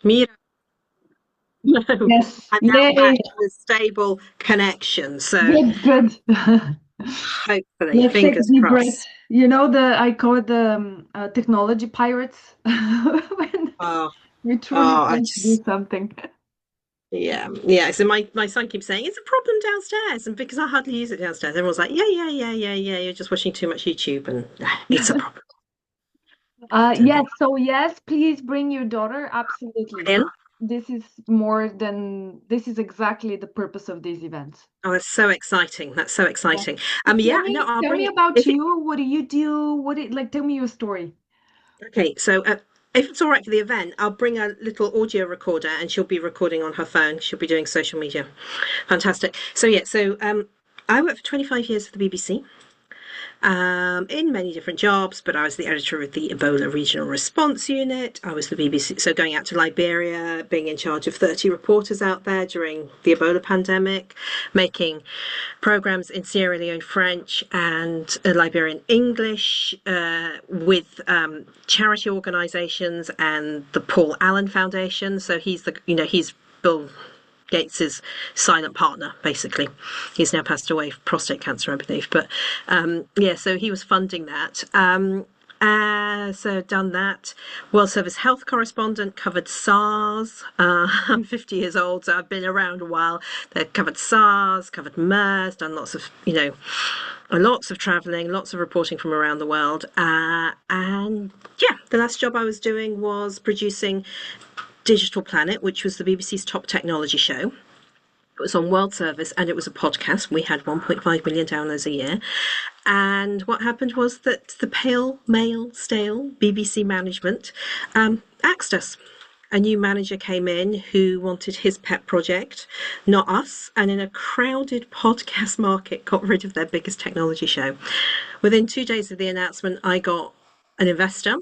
Mira, no. Yes. I'm now back Yay. to a stable connection. So Good, good. hopefully, Let's take a fingers deep breath. crossed. You know, I call it the technology pirates when Oh, we truly oh, I want to do just, something. yeah, yeah. So my son keeps saying it's a problem downstairs, and because I hardly use it downstairs, everyone's like, yeah, yeah, yeah, yeah, yeah. You're just watching too much YouTube, and it's a problem. Yes, so yes, please bring your daughter. Absolutely. Brilliant. This is exactly the purpose of these events. Oh, that's so exciting. That's so Yeah. exciting. So Yeah, no, I'll tell bring me it about if it. you. What do you do? Tell me your story. Okay, so if it's all right for the event, I'll bring a little audio recorder, and she'll be recording on her phone. She'll be doing social media. Fantastic. So yeah, I worked for 25 years for the BBC. In many different jobs, but I was the editor of the Ebola Regional Response Unit. I was the BBC, so going out to Liberia, being in charge of 30 reporters out there during the Ebola pandemic, making programs in Sierra Leone French and Liberian English with charity organisations and the Paul Allen Foundation. So he's Bill Gates's silent partner, basically. He's now passed away of prostate cancer, I believe. But yeah, so he was funding that. So done that. World Service Health correspondent, covered SARS. I'm 50 years old, so I've been around a while. They covered SARS, covered MERS, done lots of traveling, lots of reporting from around the world. And yeah, the last job I was doing was producing Digital Planet, which was the BBC's top technology show. It was on World Service and it was a podcast. We had 1.5 million downloads a year. And what happened was that the pale, male, stale BBC management axed us. A new manager came in who wanted his pet project, not us, and in a crowded podcast market got rid of their biggest technology show. Within 2 days of the announcement, I got an investor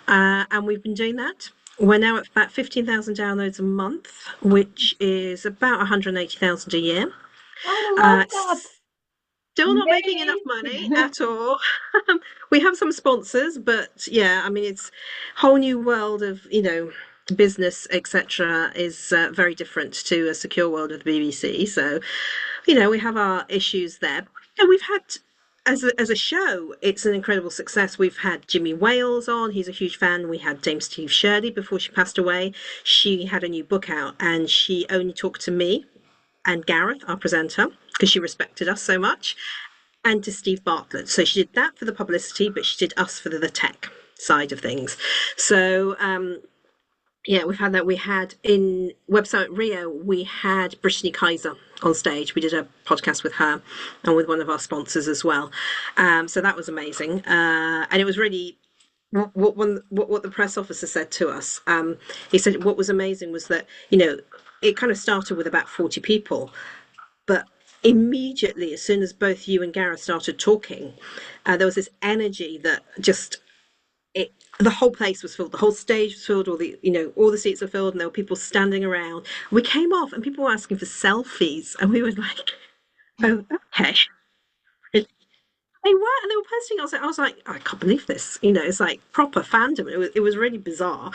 and we've been doing that. We're now at about 15,000 downloads a month, which is about 180,000 a year. I love that. Still not making enough money Yay. at all. We have some sponsors, but yeah, I mean, it's a whole new world of, business, etc., is very different to a secure world of the BBC. So, we have our issues there. And we've had as a show, it's an incredible success. We've had Jimmy Wales on, he's a huge fan. We had Dame Steve Shirley before she passed away. She had a new book out and she only talked to me and Gareth, our presenter, because she respected us so much, and to Steve Bartlett. So she did that for the publicity, but she did us for the tech side of things. So yeah, we've had that. We had in Website Rio, we had Brittany Kaiser on stage. We did a podcast with her and with one of our sponsors as well. So that was amazing. And it was really what the press officer said to us. He said what was amazing was that, it kind of started with about 40 people, but immediately, as soon as both you and Gareth started talking, there was this energy that just the whole place was filled, the whole stage was filled, all the seats were filled, and there were people standing around. We came off, and people were asking for selfies, and we were like, "Oh, okay." They were, and they were posting. I was like, I can't believe this. It's like proper fandom. It was really bizarre.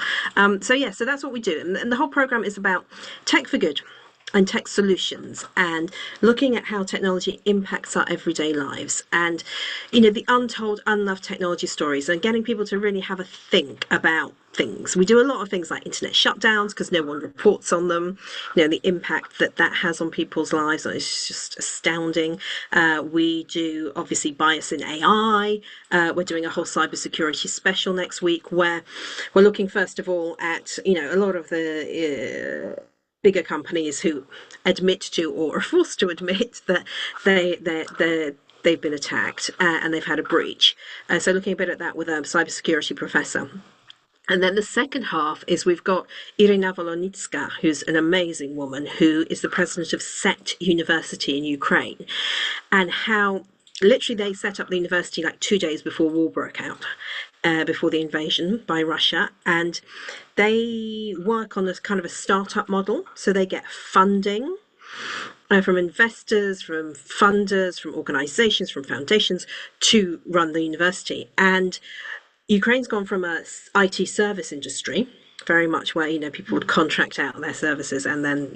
So yeah, so that's what we do, and the whole program is about tech for good and tech solutions and looking at how technology impacts our everyday lives and the untold unloved technology stories and getting people to really have a think about things. We do a lot of things like internet shutdowns because no one reports on them. The impact that has on people's lives is just astounding. We do obviously bias in AI. We're doing a whole cybersecurity special next week where we're looking first of all at a lot of the bigger companies who admit to or are forced to admit that they've been attacked and they've had a breach. So looking a bit at that with a cybersecurity professor. And then the second half is we've got Irina Volonitska, who's an amazing woman who is the president of SET University in Ukraine, and how literally they set up the university like 2 days before war broke out, before the invasion by Russia. And they work on this kind of a startup model. So they get funding from investors, from funders, from organizations, from foundations to run the university. And Ukraine's gone from a IT service industry very much where, people would contract out their services and then,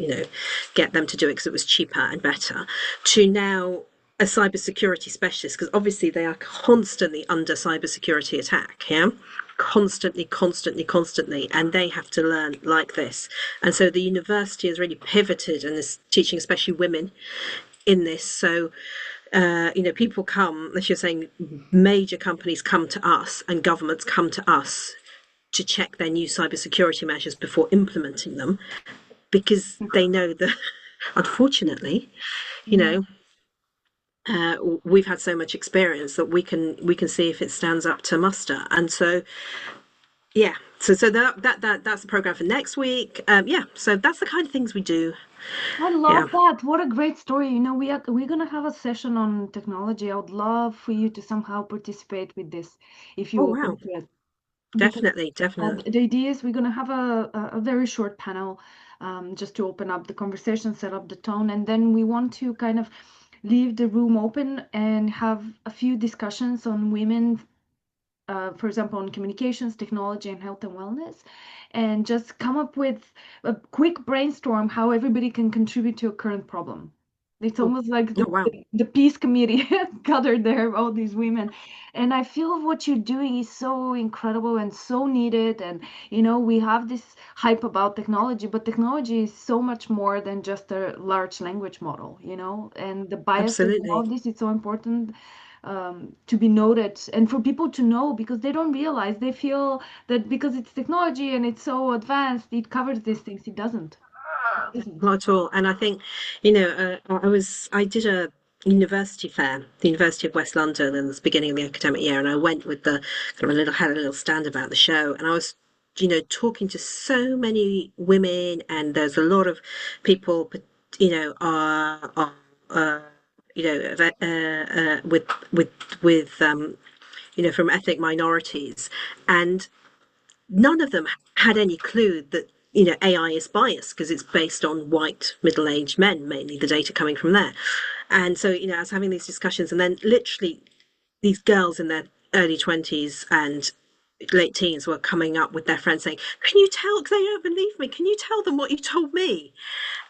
get them to do it because it was cheaper and better, to now a cybersecurity specialist, because obviously they are constantly under cybersecurity attack, yeah? Constantly, constantly, constantly, and they have to learn like this. And so the university has really pivoted and is teaching especially women in this. So people come, as you're saying, major companies come to us and governments come to us to check their new cybersecurity measures before implementing them, because they know that, unfortunately, you Yeah. know, we've had so much experience that we can see if it stands up to muster. And so, yeah, so that's the program for next week. Yeah, so that's the kind of things we do. I Yeah. love that. What a great story. We're gonna have a session on technology. I would love for you to somehow participate with this if Oh you're open wow, to it. Because definitely, definitely. the idea is we're gonna have a very short panel, just to open up the conversation, set up the tone, and then we want to kind of leave the room open and have a few discussions on women, for example, on communications, technology, and health and wellness, and just come up with a quick brainstorm how everybody can contribute to a current problem. It's Oh, almost like oh wow, the peace committee gathered there, all these women. And I feel what you're doing is so incredible and so needed. And, we have this hype about technology, but technology is so much more than just a large language model, and the biases and all absolutely. this is so important, to be noted and for people to know, because they don't realize, they feel that because it's technology and it's so advanced it covers these things. It doesn't. It doesn't. Not at all. And I think, I did a university fair, the University of West London, in the beginning of the academic year, and I went with the kind of had a little stand about the show, and I was, talking to so many women, and there's a lot of people, are with from ethnic minorities, and none of them had any clue that AI is biased because it's based on white middle-aged men, mainly the data coming from there. And so I was having these discussions, and then literally these girls in their early 20s and late teens were coming up with their friends saying, "Can you tell? Because they don't believe me. Can you tell them what you told me?"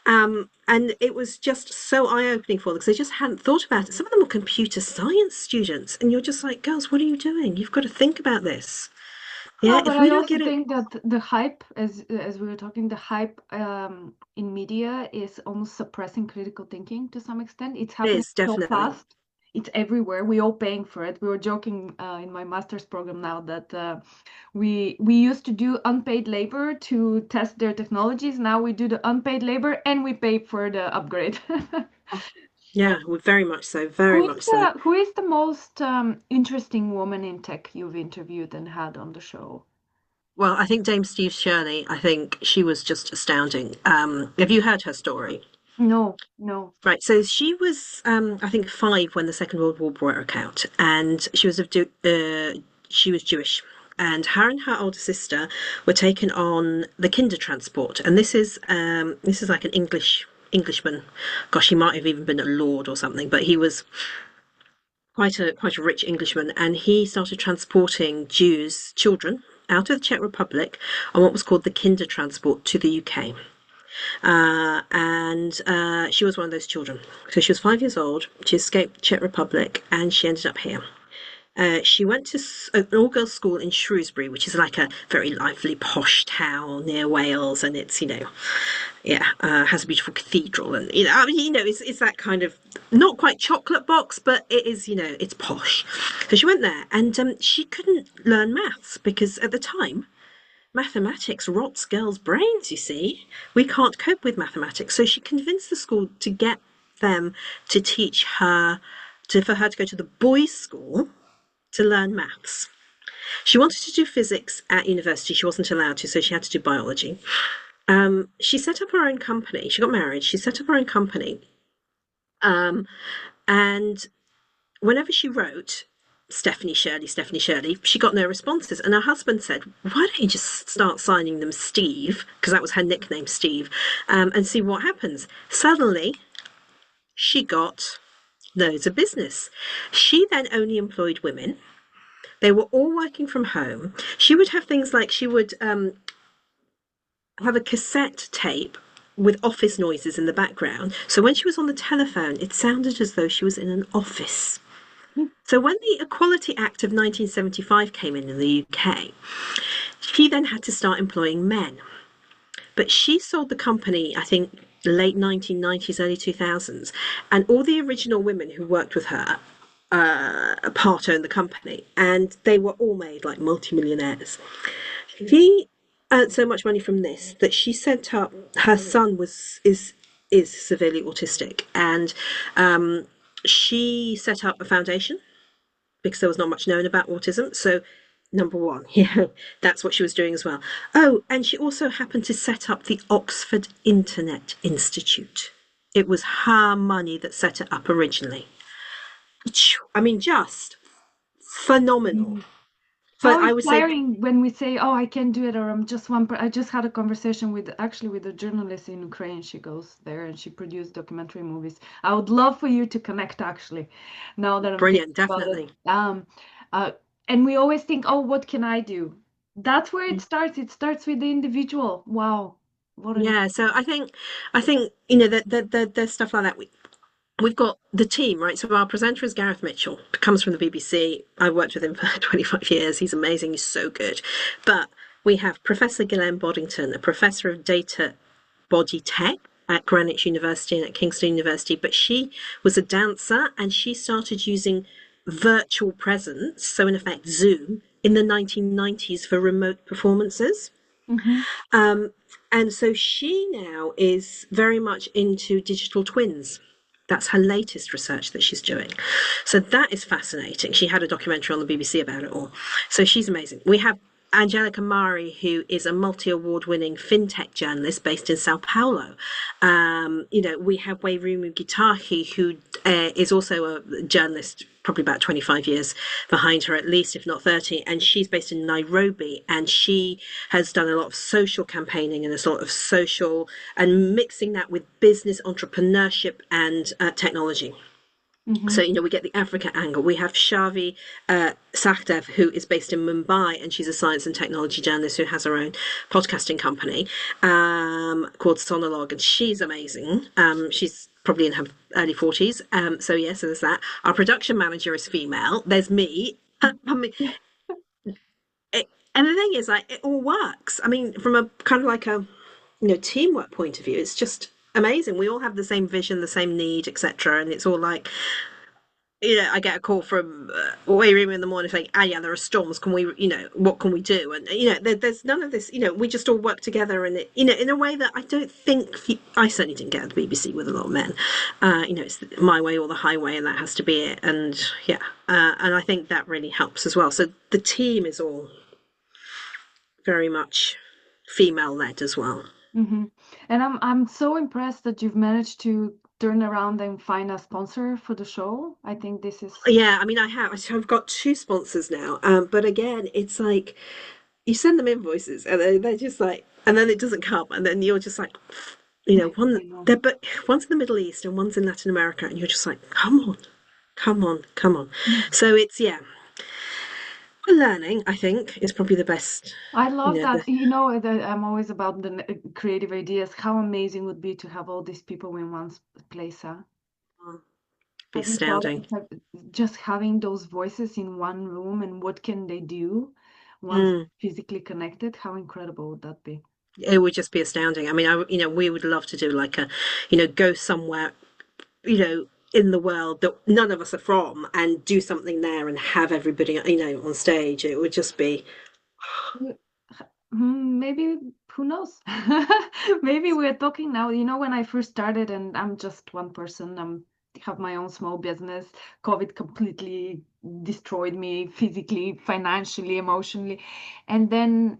And it was just so eye-opening for them because they just hadn't thought about it. Some of them were computer science students, and you're just like, "Girls, what are you doing? You've got to think about this." Yeah, Well, but if I we don't also get it. think that the hype, as we were talking, the hype, in media is almost suppressing critical thinking to some extent. It's It happening is so definitely. fast. It's everywhere. We're all paying for it. We were joking, in my master's program now that, we used to do unpaid labor to test their technologies. Now we do the unpaid labor and we pay for the upgrade. Yeah, well, very much so, very Who is much so. the most interesting woman in tech you've interviewed and had on the show? Well, I think Dame Steve Shirley, I think she was just astounding. Have you heard her story? No, no. Right, so she was, I think, 5 when the Second World War broke out, and she was Jewish, and her older sister were taken on the Kinder transport, and this is like an Englishman. Gosh, he might have even been a lord or something, but he was quite a rich Englishman, and he started transporting Jews children out of the Czech Republic on what was called the Kinder transport to the UK. And she was one of those children. So she was 5 years old. She escaped Czech Republic, and she ended up here. She went to an all-girls school in Shrewsbury, which is like a very lively, posh town near Wales, and it's yeah, has a beautiful cathedral, and I mean, it's that kind of not quite chocolate box, but it is, it's posh. So she went there, and she couldn't learn maths because at the time mathematics rots girls' brains. You see, we can't cope with mathematics, so she convinced the school to get them to teach her for her to go to the boys' school to learn maths. She wanted to do physics at university. She wasn't allowed to, so she had to do biology. She set up her own company. She got married. She set up her own company. Um, and whenever she wrote, Stephanie Shirley, she got no responses. And her husband said, "Why don't you just start signing them Steve?" Because that was her nickname, Steve, and see what happens. Suddenly, she got loads of business. She then only employed women. They were all working from home. She would have things like she would have a cassette tape with office noises in the background. So when she was on the telephone, it sounded as though she was in an office. So when the Equality Act of 1975 came in the UK, she then had to start employing men. But she sold the company, I think, late 1990s, early 2000s, and all the original women who worked with her part owned the company, and they were all made like multimillionaires. She earned so much money from this that she sent up her son is severely autistic, and she set up a foundation because there was not much known about autism. So, number one, yeah, that's what she was doing as well. Oh, and she also happened to set up the Oxford Internet Institute. It was her money that set it up originally. I mean, just phenomenal. Mhm. But How I would say, inspiring when we say, "Oh, I can do it," or "I'm just one." I just had a conversation with actually with a journalist in Ukraine. She goes there and she produced documentary movies. I would love for you to connect actually, now that I'm thinking brilliant, about it. definitely. Uh, and we always think, "Oh, what can I do?" That's where it starts. It starts with the individual. Wow, what an Yeah, so I think there's stuff like that. We've got the team, right? So our presenter is Gareth Mitchell, comes from the BBC. I've worked with him for 25 years. He's amazing. He's so good. But we have Professor Ghislaine Boddington, a professor of data body tech at Greenwich University and at Kingston University. But she was a dancer and she started using virtual presence, so in effect Zoom, in the 1990s for remote performances. hmm Um, and so she now is very much into digital twins. That's her latest research that she's doing. So that is fascinating. She had a documentary on the BBC about it all. So she's amazing. We have Angelica Mari, who is a multi-award winning fintech journalist based in Sao Paulo. We have Wayrumu Gitahi, who is also a journalist, probably about 25 years behind her, at least, if not 30. And she's based in Nairobi, and she has done a lot of social campaigning and a sort of social and mixing that with business entrepreneurship and technology. hmm So, we get the Africa angle. We have Shavi Sachdev, who is based in Mumbai, and she's a science and technology journalist who has her own podcasting company called Sonolog, and she's amazing. She's probably in her early 40s. So there's that. Our production manager is female. There's me. I mean, and the thing is, like, it all works. I mean, from a kind of like a teamwork point of view, it's just amazing. We all have the same vision, the same need, etc. And it's all like, I get a call from Wayroom in the morning saying, Anya, there are storms. Can we, what can we do? And, there's none of this, we just all work together and, in a way that I don't think, I certainly didn't get at the BBC with a lot of men. It's my way or the highway, and that has to be it. And yeah, and I think that really helps as well. So the team is all very much female led as well. hmm And I'm so impressed that you've managed to turn around and find a sponsor for the show. I think this is Yeah, I mean, I've got two sponsors now, but again, it's like you send them invoices and they're just like, and then it doesn't come, and then you're just like, one I know. they're but one's in the Middle East and one's in Latin America, and you're just like, come on, come on, come on. So it's yeah, we're learning. I think is probably the best. I You love know, the that. You know, that I'm always about the creative ideas. How amazing would be to have all these people in one place, huh? be Have you thought astounding. of just having those voices in one room and what can they do once Mm. physically connected? How incredible would that be? It would just be astounding. I mean, we would love to do like a, go somewhere in the world that none of us are from and do something there and have everybody, on stage. It would just be, Maybe, who knows? Maybe we're talking now. You know, when I first started, and I'm just one person, have my own small business. COVID completely destroyed me physically, financially, emotionally. And then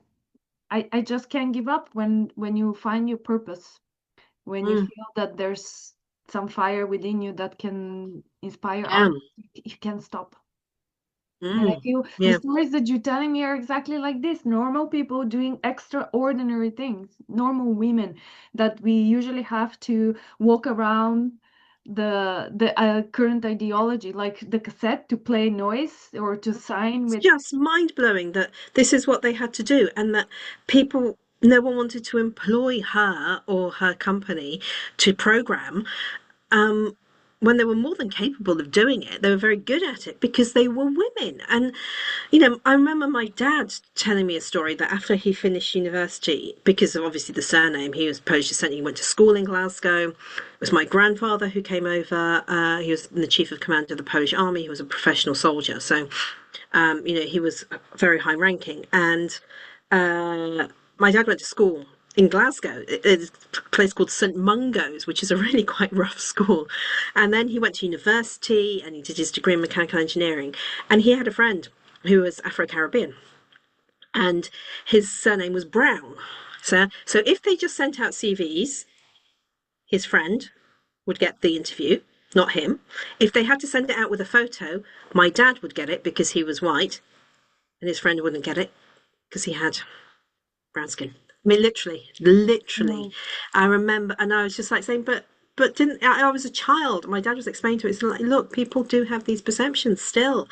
I just can't give up when you find your purpose, when you mm, feel that there's some fire within you that can inspire yeah, others, you can't stop. And I mm, feel the yeah. stories that you're telling me are exactly like this. Normal people doing extraordinary things. Normal women that we usually have to walk around the current ideology, like the cassette to play noise or to sign It's with. just mind blowing that this is what they had to do, and that people. no one wanted to employ her or her company to program, um, when they were more than capable of doing it. They were very good at it because they were women. And, I remember my dad telling me a story that after he finished university, because of obviously the surname, he was Polish descent, he went to school in Glasgow. It was my grandfather who came over. He was the chief of command of the Polish army. He was a professional soldier. So, he was very high ranking. And my dad went to school in Glasgow. It's a place called St Mungo's, which is a really quite rough school. And then he went to university and he did his degree in mechanical engineering. And he had a friend who was Afro-Caribbean, and his surname was Brown. So if they just sent out CVs, his friend would get the interview, not him. If they had to send it out with a photo, my dad would get it because he was white, and his friend wouldn't get it because he had brown skin. I mean, literally. No. I remember, and I was just like saying, but didn't I was a child. My dad was explaining to me, it's like, look, people do have these perceptions still,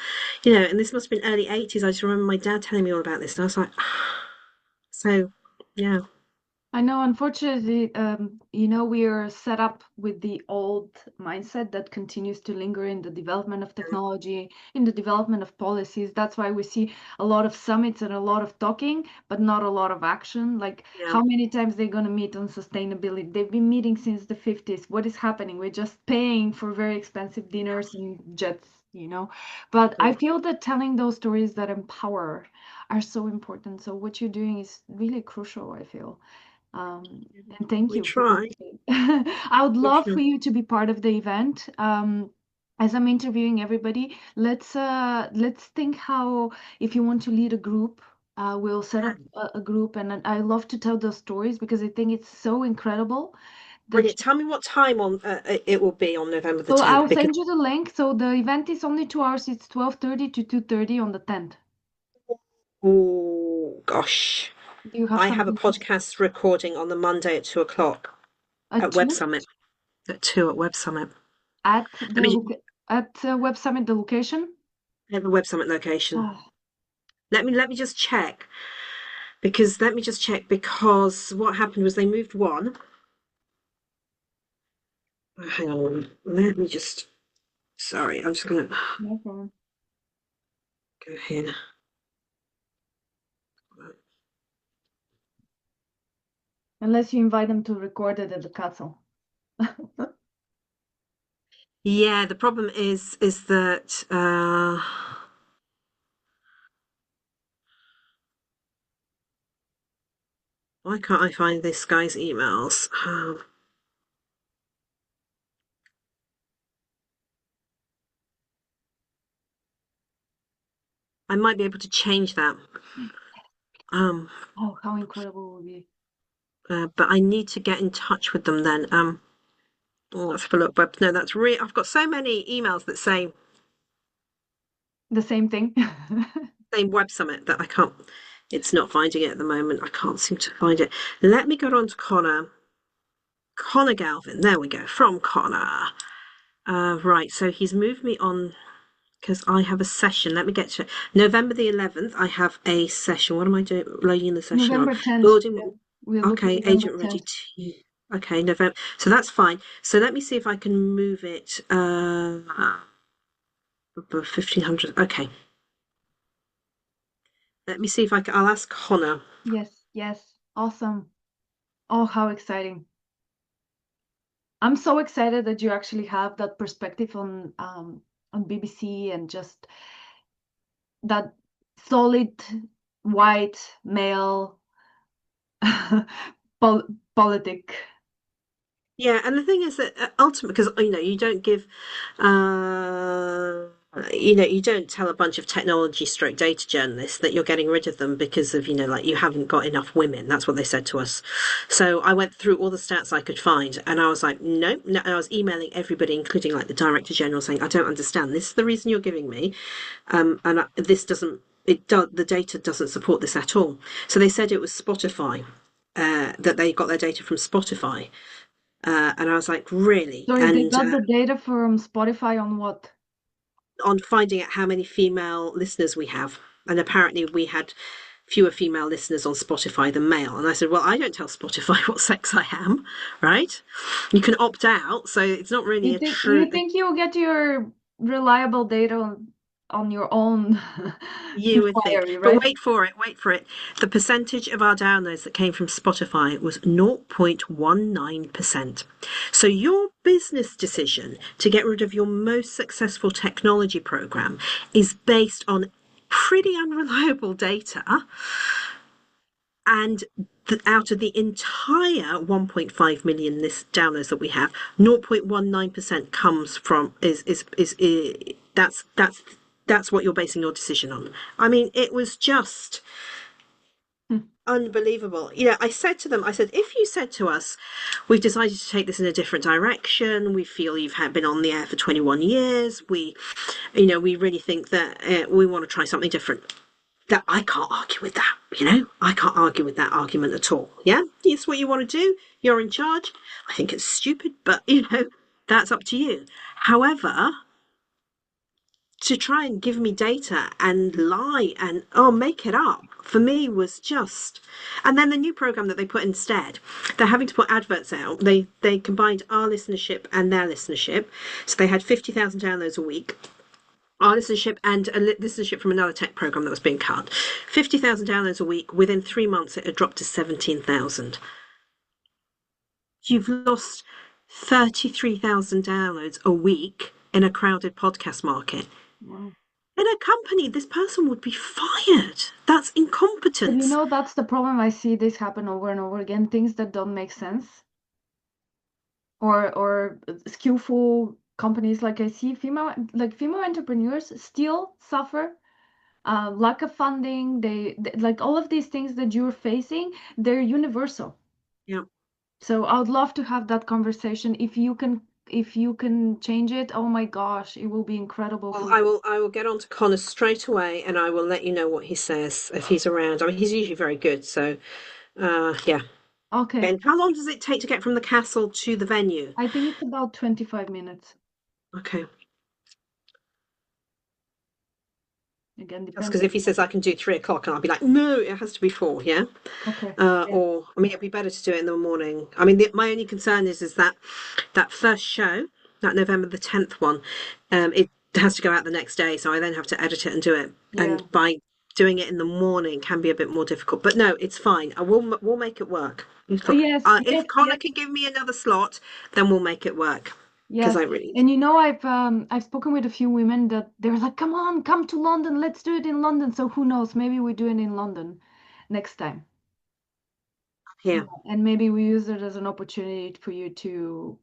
and this must have been early 80s. I just remember my dad telling me all about this, and I was like, so, yeah, I know, unfortunately, we are set up with the old mindset that continues to linger in the development of technology, in the development of policies. That's why we see a lot of summits and a lot of talking, but not a lot of action. Like, yeah, how many times they're going to meet on sustainability? They've been meeting since the 50s. What is happening? We're just paying for very expensive dinners and jets. But I feel that telling those stories that empower are so important. So what you're doing is really crucial, I feel. And thank we you for try. it. I would We love try. for you to be part of the event. As I'm interviewing everybody, let's think how if you want to lead a group, we'll set Yeah. up a group, and I love to tell those stories because I think it's so incredible that. Brilliant. Tell me what time on it will be on November the So 10th, I'll because send you the link. So the event is only 2 hours. It's 12:30 to 2:30 on the 10th. oh gosh, Do you have I have a something podcast recording on the Monday at 2 o'clock at at Web 2 Summit. At 2 at Web Summit. at Let the me Web Summit, the location? have a Web Summit location. Ah, Let me just check, because what happened was they moved one. Hang on. Let me just. Sorry, I'm just gonna no problem. go here. Unless you invite them to record it at the castle. Yeah, the problem is that why can't I find this guy's emails? I might be able to change that. Um, Oh, how incredible it would be. but I need to get in touch with them then. Let's have a look. But no, that's really. I've got so many emails that say The same thing. same Web Summit that I can't. It's not finding it at the moment. I can't seem to find it. Let me go on to Connor. Connor Galvin. There we go. From Connor. Right. So he's moved me on because I have a session. Let me get to November the 11th. I have a session. What am I doing? Loading the session on November 10th. Yeah. building. We're looking Okay, November agent ready 10th. to. Okay, November. So that's fine. So let me see if I can move it. 1500. Okay. Let me see if I can. I'll ask Connor. Yes, yes. Awesome. Oh, how exciting. I'm so excited that you actually have that perspective on BBC and just that solid white male politic. Yeah, and the thing is that ultimately, because you don't give, uh, you don't tell a bunch of technology stroke data journalists that you're getting rid of them because of, like you haven't got enough women. That's what they said to us. So I went through all the stats I could find, and I was like, no, no. And I was emailing everybody, including like the director general, saying, I don't understand. This is the reason you're giving me, this doesn't. The data doesn't support this at all. So they said it was Spotify. That they got their data from Spotify. And I was like, really? Sorry, they And got the data from Spotify on what? on finding out how many female listeners we have. And apparently we had fewer female listeners on Spotify than male. And I said, well, I don't tell Spotify what sex I am, right? You can opt out, so it's not really a true. You think you'll get your reliable data on your own You would think. inquiry, But right? wait for it, wait for it. The percentage of our downloads that came from Spotify was 0.19%. So your business decision to get rid of your most successful technology program is based on pretty unreliable data. And out of the entire 1.5 million list downloads that we have, 0.19% comes from that's what you're basing your decision on. I mean, it was just Hmm. unbelievable. You know, I said to them, I said, if you said to us, we've decided to take this in a different direction, we feel you've been on the air for 21 years, we really think that we want to try something different. That I can't argue with that, I can't argue with that argument at all. Yeah, it's what you want to do. You're in charge. I think it's stupid, but that's up to you. However, to try and give me data and lie and make it up for me was just. And then the new program that they put instead, they're having to put adverts out. They combined our listenership and their listenership, so they had 50,000 downloads a week. Our listenership and a listenership from another tech program that was being cut. 50,000 downloads a week. Within 3 months, it had dropped to 17,000. You've lost 33,000 downloads a week in a crowded podcast market. Wow. In a company, this person would be fired. That's But incompetence. that's the problem. I see this happen over and over again, things that don't make sense. Or skillful companies, like I see female entrepreneurs still suffer lack of funding. They like all of these things that you're facing, they're universal. Yeah. So I would love to have that conversation. If you can change it, oh my gosh, it will be incredible Well, for I you. will. I will get on to Connor straight away, and I will let you know what he says if he's around. I mean, he's usually very good. So, yeah. Okay. Ben, how long does it take to get from the castle to the venue? I think it's about 25 minutes. Okay. Again, That's depends because on if he says I traffic. can do 3 o'clock, and I'll be like, no, it has to be 4. Yeah. Okay. Yeah. Or I mean, it'd be better to do it in the morning. I mean, my only concern is that first show, that November the 10th one, it has to go out the next day, so I then have to edit it and do it. Yeah. And by doing it in the morning can be a bit more difficult. But no, it's fine. We'll make it work. Yes, If yes, Connor yes. can give me another slot, then we'll make it work. Because Yes, I really, and I've spoken with a few women that they're like, "Come on, come to London. Let's do it in London." So who knows? Maybe we do it in London next time. Yeah, yeah, and maybe we use it as an opportunity for you to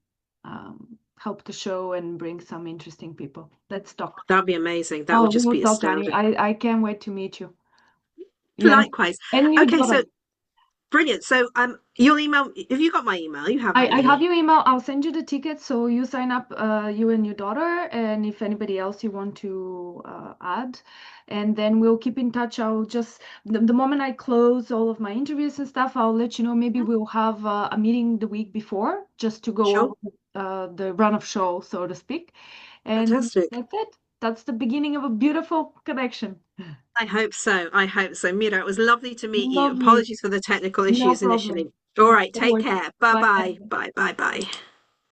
help the show and bring some interesting people. Let's talk. that'd be amazing. That Oh, would we just will be talk, Annie. astounding. I can't wait to meet you. Yes, Likewise. and your Okay, so daughter. brilliant. So you'll email. Have you got my email? You have, haven't I have you? your email. I'll send you the tickets so you sign up, you and your daughter, and if anybody else you want to add, and then we'll keep in touch. I'll just the moment I close all of my interviews and stuff, I'll let you know. Maybe we'll have a meeting the week before just to go Sure. over the run of show, so to speak. And Fantastic. that's it. That's the beginning of a beautiful connection. I hope so. I hope so. Mira, it was lovely to meet you. Lovely. Apologies for the technical No issues problem. initially. All right, Don't take worry. care. Bye Bye. bye. Bye bye bye.